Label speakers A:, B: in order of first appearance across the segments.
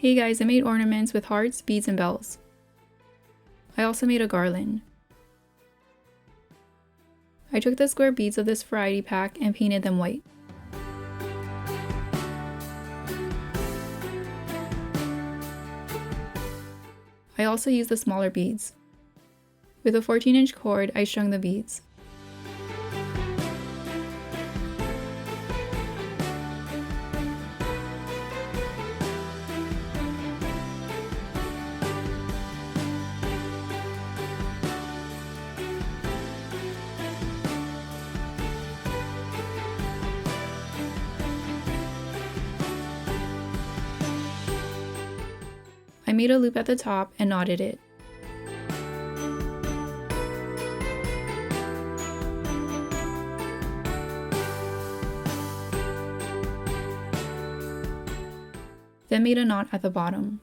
A: Hey guys, I made ornaments with hearts, beads, and bells. I also made a garland. I took the square beads of this variety pack and painted them white. I also used the smaller beads. With a 14-inch cord, I strung the beads. I made a loop at the top and knotted it. Then made a knot at the bottom.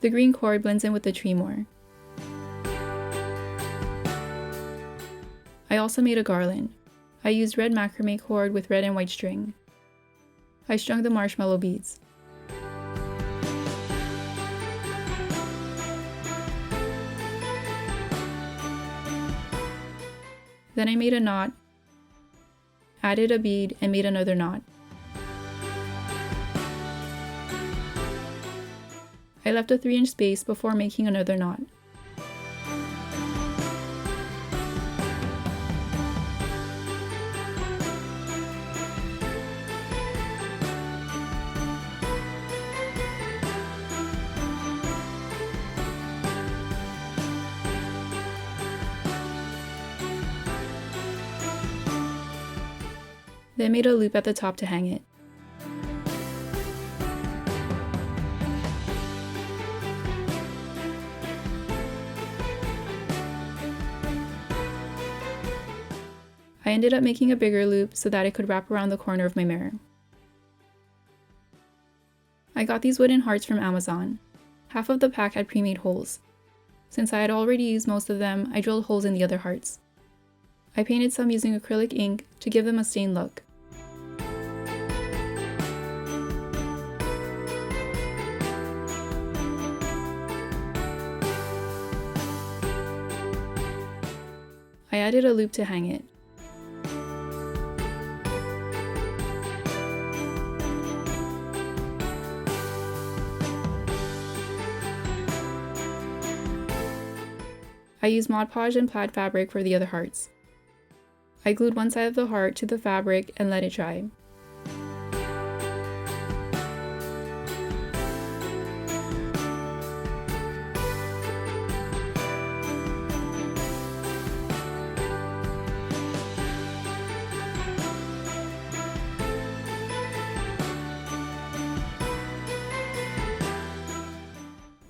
A: The green cord blends in with the tree more. I also made a garland. I used red macrame cord with red and white string. I strung the marshmallow beads. Then I made a knot, added a bead, and made another knot. I left a 3-inch space before making another knot. Then made a loop at the top to hang it. I ended up making a bigger loop so that it could wrap around the corner of my mirror. I got these wooden hearts from Amazon. Half of the pack had pre-made holes. Since I had already used most of them, I drilled holes in the other hearts. I painted some using acrylic ink to give them a stained look. I added a loop to hang it. I used Mod Podge and plaid fabric for the other hearts. I glued one side of the heart to the fabric and let it dry.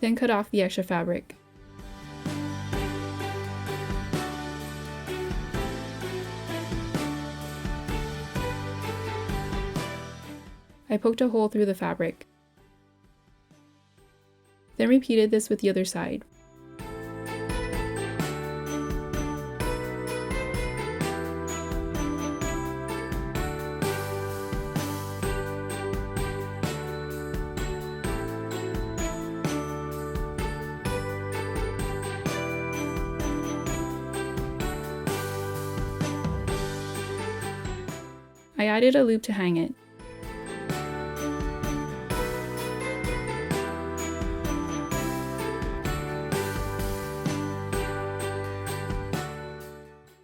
A: Then cut off the extra fabric. I poked a hole through the fabric. Then repeated this with the other side. I added a loop to hang it.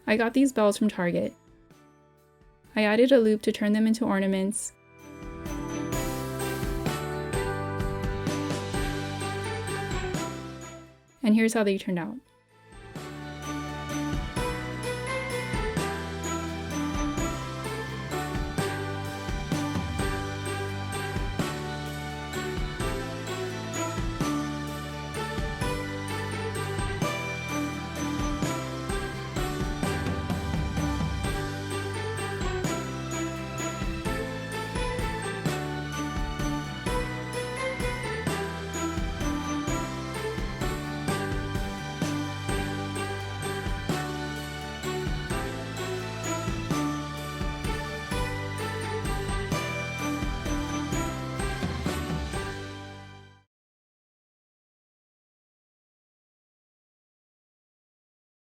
A: I got these bells from Target. I added a loop to turn them into ornaments. And here's how they turned out.